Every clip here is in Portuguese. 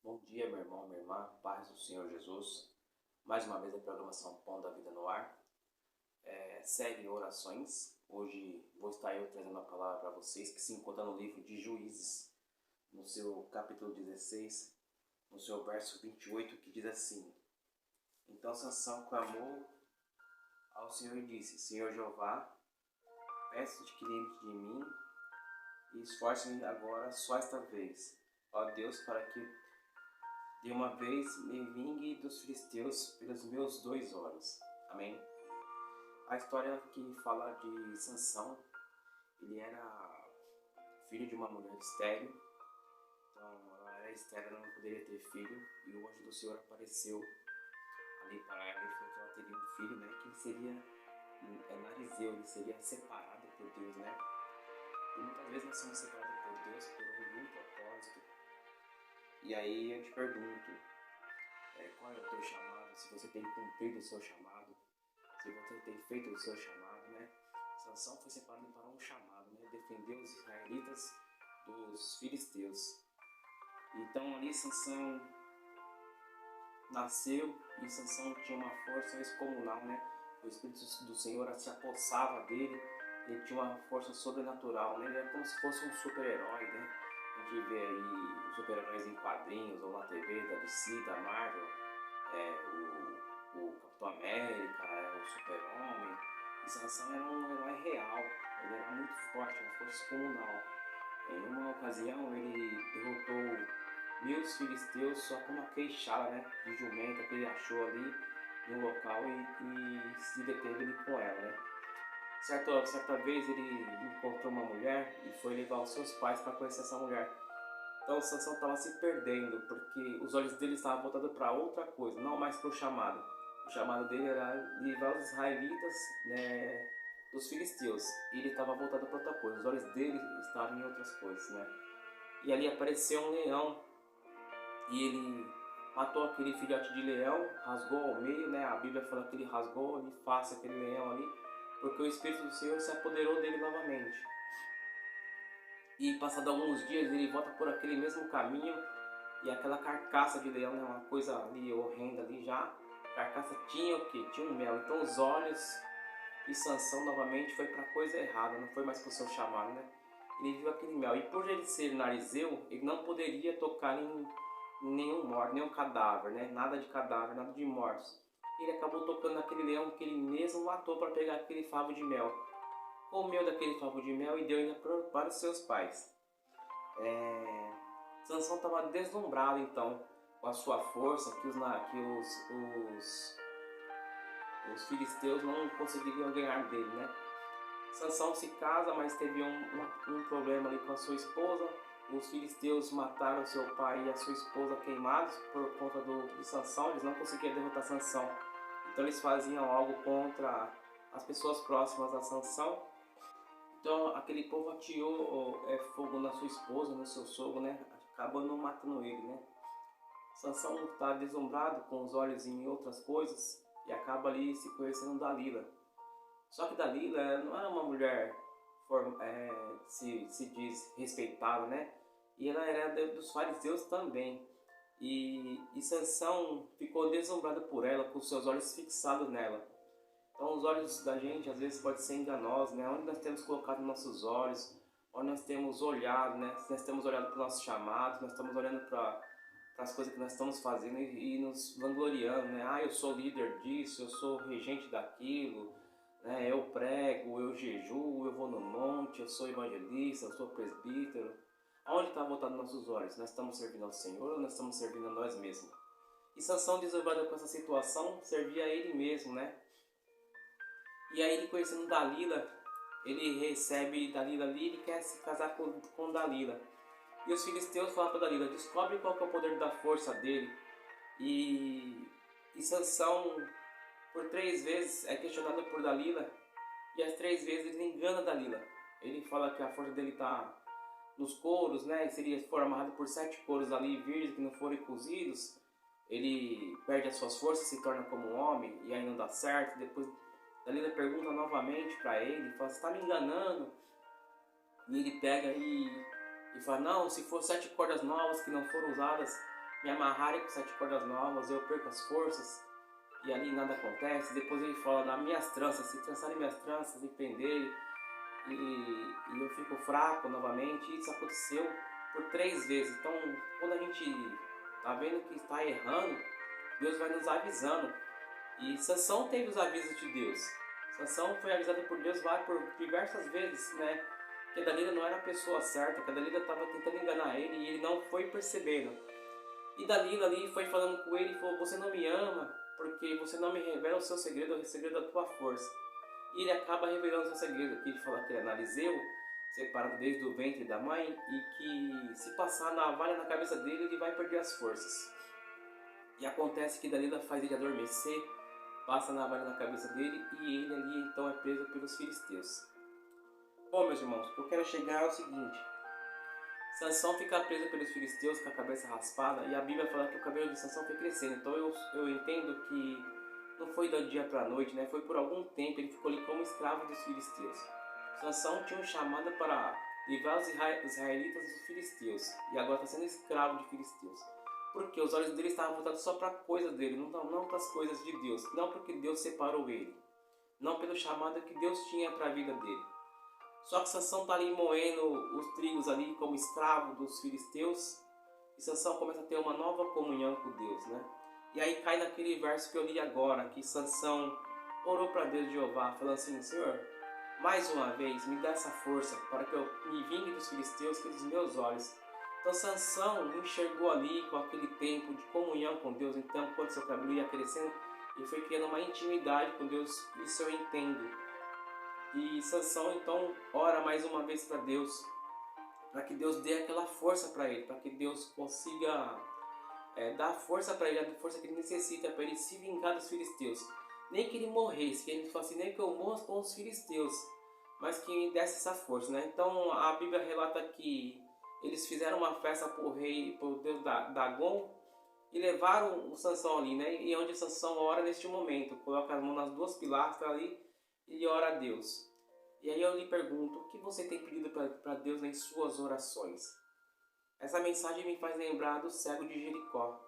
Bom dia, meu irmão, minha irmã, paz do Senhor Jesus. Mais uma vez a programação Pão da Vida no ar. Segue orações. Hoje vou estar eu trazendo uma palavra para vocês que se encontra no livro de Juízes, no seu capítulo 16, no seu verso 28, que diz assim: Então Sansão clamou ao Senhor e disse: Senhor Jeová, peço-te que livre de mim e esforce-me agora só esta vez, ó Deus, para que de uma vez me vingue dos filisteus pelos meus 2 olhos. Amém? A história que fala de Sansão, ele era filho de uma mulher estéril. Então ela era estéril, ela não poderia ter filho. E o anjo do Senhor apareceu ali para ela e falou que ela teria um filho, né? Que ele seria narizeu, ele seria separado por Deus, né? E muitas vezes nós somos separados por Deus por algum propósito. E aí eu te pergunto, qual é o teu chamado? Se você tem cumprido o seu chamado, se você tem feito o seu chamado, né? Sansão foi separado para um chamado, né? Defender os israelitas dos filisteus. Então ali Sansão nasceu e Sansão tinha uma força excomunal, né? O Espírito do Senhor se apossava dele, ele tinha uma força sobrenatural, né? Ele era como se fosse um super-herói, né? A gente vê aí super-heróis em quadrinhos ou na TV da DC, da Marvel, o Capitão América, o Super-Homem. E Sansão era um herói real, ele era muito forte, uma força comunal. Em uma ocasião ele derrotou 1.000 filisteus só com uma queixada, né, de jumenta que ele achou ali no local e se deteve ali com ela, né. Certa vez ele encontrou uma mulher e foi levar os seus pais para conhecer essa mulher. Então Sansão estava se perdendo, porque os olhos dele estavam voltados para outra coisa, não mais para o chamado. O chamado dele era livrar os israelitas, né, dos filisteus. E ele estava voltado para outra coisa, os olhos dele estavam em outras coisas, né. E ali apareceu um leão e ele matou aquele filhote de leão, rasgou ao meio, né. A Bíblia fala que ele rasgou ali face aquele leão ali, porque o Espírito do Senhor se apoderou dele novamente. E passado alguns dias ele volta por aquele mesmo caminho e aquela carcaça de leão, né, uma coisa ali horrenda ali já. A carcaça tinha o que? Tinha um mel. Então os olhos de Sansão novamente foi para coisa errada, não foi mais para o seu chamado, né? Ele viu aquele mel e por ele ser narizeu, ele não poderia tocar em nenhum morto, nenhum cadáver, né? Nada de cadáver, nada de mortos. Ele acabou tocando naquele leão que ele mesmo matou para pegar aquele favo de mel. Comeu daquele favo de mel e deu ainda para os seus pais. Sansão estava deslumbrado então com a sua força, que os filisteus não conseguiriam ganhar dele, né? Sansão se casa, mas teve um problema ali com a sua esposa. Os filisteus mataram seu pai e a sua esposa queimados por conta de Sansão. Eles não conseguiam derrotar Sansão. Então eles faziam algo contra as pessoas próximas a Sansão. Então aquele povo ateou fogo na sua esposa, no seu sogro, né? Acabando matando ele, né? Sansão está deslumbrado com os olhos em outras coisas e acaba ali se conhecendo Dalila. Só que Dalila não era uma mulher, se diz, respeitada, né? E ela era dos fariseus também. E Sansão ficou deslumbrado por ela, com seus olhos fixados nela. Então os olhos da gente às vezes podem ser enganosos, né? Onde nós temos colocado nossos olhos, onde nós temos olhado, né? Se nós temos olhado para o nosso chamado, nós estamos olhando para as coisas que nós estamos fazendo e nos vangloriando, né? Ah, eu sou líder disso, eu sou regente daquilo, né? Eu prego, eu jejuo, eu vou no monte, eu sou evangelista, eu sou presbítero. Aonde está voltado nossos olhos? Nós estamos servindo ao Senhor ou nós estamos servindo a nós mesmos? E Sansão, deslumbrado com essa situação, servia a ele mesmo, né? E aí ele conhecendo Dalila, ele recebe Dalila ali, ele quer se casar com Dalila. E os filisteus falam para Dalila, descobre qual que é o poder da força dele. E Sansão, por 3 vezes, é questionado por Dalila, e as 3 vezes ele engana Dalila. Ele fala que a força dele está nos couros, né? E se ele for amarrado por 7 couros ali virgens que não forem cozidos, ele perde as suas forças, se torna como um homem, e aí não dá certo. Depois Dalila pergunta novamente para ele, fala, você está me enganando? E ele pega e fala, não, se for 7 cordas novas que não foram usadas, me amarrarem com 7 cordas novas, eu perco as forças e ali nada acontece. Depois ele fala das minhas tranças, se trançarem minhas tranças e prenderem, e eu fico fraco novamente. Isso aconteceu por 3 vezes. Então, quando a gente está vendo que está errando, Deus vai nos avisando. E Sansão teve os avisos de Deus. Sansão foi avisado por Deus por diversas vezes, né? Que a Dalila não era a pessoa certa, que a Dalila estava tentando enganar ele e ele não foi percebendo. E Dalila ali foi falando com ele e falou: você não me ama porque você não me revela o seu segredo, o segredo da tua força. E ele acaba revelando o seu segredo, que ele fala que é Narizeu, separado desde o ventre da mãe, e que se passar a navalha na cabeça dele, ele vai perder as forças. E acontece que Dalila faz ele adormecer, passa a navalha na cabeça dele e ele ali então é preso pelos filisteus. Bom, meus irmãos, o que eu quero chegar é o seguinte: Sansão fica preso pelos filisteus com a cabeça raspada, e a Bíblia fala que o cabelo de Sansão foi crescendo. Então eu entendo que não foi do dia para a noite, né? Foi por algum tempo, ele ficou ali como escravo dos filisteus. Sansão tinha um chamado para livrar os israelitas dos filisteus, e agora está sendo escravo de filisteus. Porque os olhos dele estavam voltados só para a coisa dele, não para as coisas de Deus. Não porque Deus separou ele, não pelo chamado que Deus tinha para a vida dele. Só que Sansão está ali moendo os trigos ali como escravo dos filisteus. E Sansão começa a ter uma nova comunhão com Deus, né? E aí cai naquele verso que eu li agora, que Sansão orou para Deus de Jeová, falando assim: Senhor, mais uma vez me dá essa força para que eu me vingue dos filisteus pelos meus olhos. Então Sansão enxergou ali com aquele tempo de comunhão com Deus. Então, quando seu cabelo ia crescendo, ele foi criando uma intimidade com Deus. Isso eu entendo. E Sansão então ora mais uma vez para Deus, para que Deus dê aquela força para ele, para que Deus consiga dar força para ele, a força que ele necessita para ele se vingar dos filisteus. Nem que ele morresse, que ele falasse, nem que eu morra com os filisteus, mas que me desse essa força, né? Então a Bíblia relata que eles fizeram uma festa para o rei, para o deus Dagon, e levaram o Sansão ali, né? E onde Sansão ora neste momento, coloca as mãos nas 2 pilastras ali e ora a Deus. E aí eu lhe pergunto, o que você tem pedido para Deus em suas orações? Essa mensagem me faz lembrar do cego de Jericó.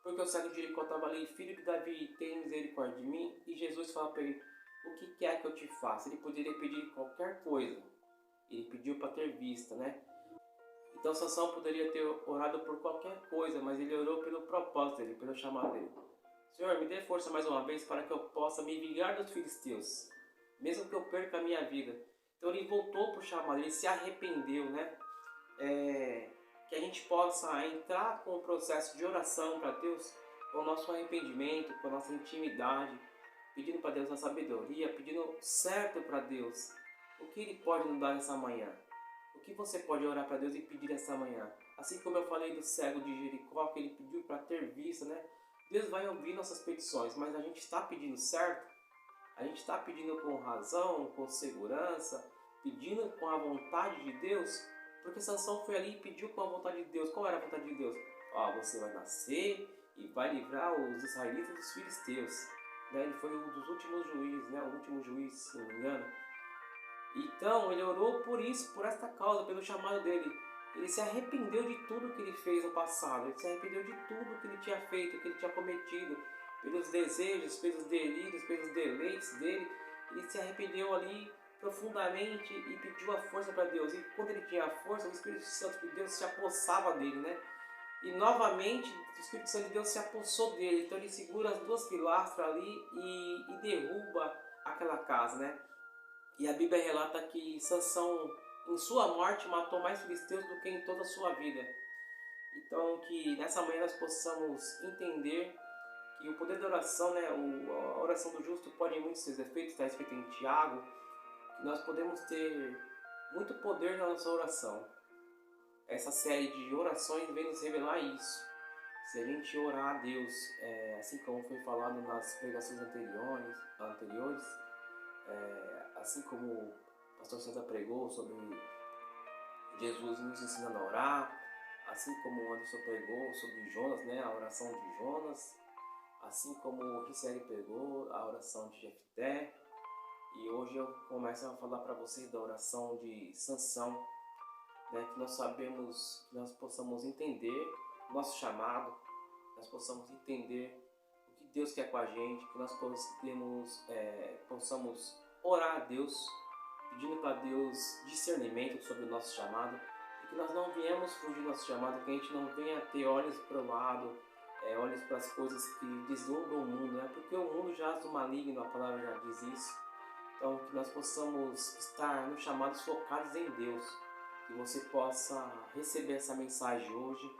Porque o cego de Jericó estava ali: filho de Davi, tem misericórdia de mim. E Jesus fala para ele: o que quer que eu te faça? Ele poderia pedir qualquer coisa. Ele pediu para ter vista, né? Então Sansão poderia ter orado por qualquer coisa, mas ele orou pelo propósito dele, pelo chamado dele. Senhor, me dê força mais uma vez para que eu possa me vingar dos filisteus, mesmo que eu perca a minha vida. Então ele voltou para o chamado, ele se arrependeu, né? Que a gente possa entrar com o processo de oração para Deus, com o nosso arrependimento, com a nossa intimidade, pedindo para Deus a sabedoria, pedindo certo para Deus. O que Ele pode nos dar nessa manhã? O que você pode orar para Deus e pedir essa manhã? Assim como eu falei do cego de Jericó, que ele pediu para ter vista, né? Deus vai ouvir nossas petições, mas a gente está pedindo certo? A gente está pedindo com razão, com segurança, pedindo com a vontade de Deus? Porque Sansão foi ali e pediu com a vontade de Deus. Qual era a vontade de Deus? Você vai nascer e vai livrar os israelitas dos filisteus. Ele foi um dos últimos juízes, né? O último juiz, se não me engano. Então ele orou por isso, por esta causa, pelo chamado dele. Ele se arrependeu de tudo que ele fez no passado. Ele se arrependeu de tudo que ele tinha feito, que ele tinha cometido, pelos desejos, pelos delírios, pelos deleites dele. Ele se arrependeu ali profundamente e pediu a força para Deus. E quando ele tinha a força, o Espírito Santo de Deus se apossava dele, né? E novamente o Espírito Santo de Deus se apossou dele. Então ele segura as 2 pilastras ali e derruba aquela casa, né? E a Bíblia relata que Sansão, em sua morte, matou mais filisteus do que em toda a sua vida. Então, que nessa manhã nós possamos entender que o poder da oração, né, a oração do justo pode em muitos seus efeitos, está escrito em Tiago, que nós podemos ter muito poder na nossa oração. Essa série de orações vem nos revelar isso. Se a gente orar a Deus, assim como foi falado nas pregações anteriores, assim como o pastor César pregou sobre Jesus nos ensinando a orar, assim como o Anderson pregou sobre Jonas, né, a oração de Jonas, assim como o Ricieri pregou a oração de Jefté, e hoje eu começo a falar para vocês da oração de Sansão, né, que nós possamos entender nosso chamado, nós possamos entender o que Deus quer com a gente, que nós possamos orar a Deus, pedindo para Deus discernimento sobre o nosso chamado, e que nós não viemos fugir do nosso chamado, que a gente não venha ter olhos para o lado, olhos para as coisas que deslumbram o mundo, né? Porque o mundo jaz do maligno, a palavra já diz isso. Então, que nós possamos estar nos chamados focados em Deus, que você possa receber essa mensagem hoje,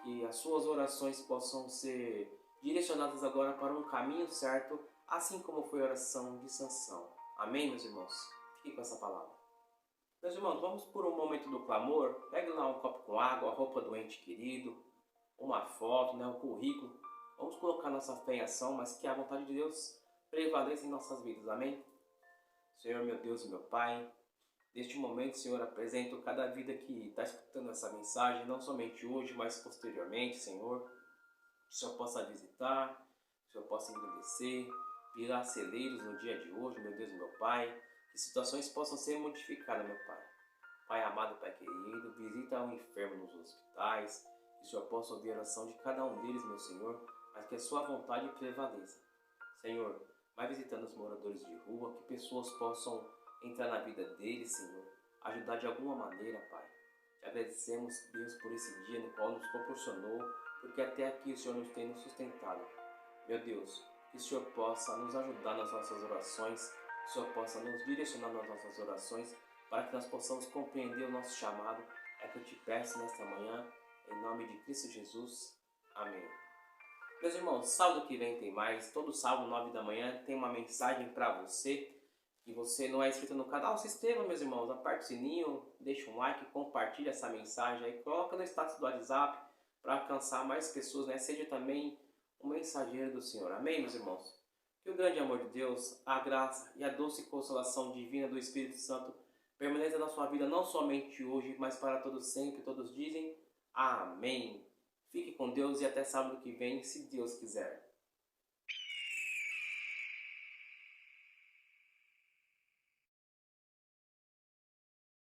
que as suas orações possam ser direcionadas agora para um caminho certo, assim como foi a oração de Sansão. Amém, meus irmãos? Fique com essa palavra. Meus irmãos, vamos por um momento do clamor. Pegue lá um copo com água, a roupa do ente querido, uma foto, um currículo. Vamos colocar nossa fé em ação, mas que a vontade de Deus prevaleça em nossas vidas. Amém? Senhor, meu Deus e meu Pai, neste momento, Senhor, apresento cada vida que está escutando essa mensagem, não somente hoje, mas posteriormente, Senhor. Que o Senhor possa visitar, que o Senhor possa engrandecer, virar celeiros no dia de hoje, meu Deus e meu Pai. Que situações possam ser modificadas, meu Pai. Pai amado, Pai querido, visita o enfermo nos hospitais, que o Senhor possa ouvir a oração de cada um deles, meu Senhor, mas que a sua vontade prevaleça. Senhor, vai visitando os moradores de rua, que pessoas possam entrar na vida deles, Senhor, ajudar de alguma maneira, Pai. Te agradecemos, Deus, por esse dia no qual nos proporcionou, porque até aqui o Senhor nos tem nos sustentado. Meu Deus, que o Senhor possa nos ajudar nas nossas orações, que o Senhor possa nos direcionar nas nossas orações, para que nós possamos compreender o nosso chamado. É que eu te peço nesta manhã, em nome de Cristo Jesus. Amém. Meus irmãos, sábado que vem tem mais. Todo sábado, 9 da manhã, tem uma mensagem para você. Que você não é inscrito no canal, se inscreva, meus irmãos. Aperte o sininho, deixa um like, compartilhe essa mensagem aí. Coloca no status do WhatsApp para alcançar mais pessoas, né? Seja também um mensageiro do Senhor. Amém, meus irmãos? Que o grande amor de Deus, a graça e a doce consolação divina do Espírito Santo permaneça na sua vida, não somente hoje, mas para todos sempre. Todos dizem amém. Fique com Deus e até sábado que vem, se Deus quiser.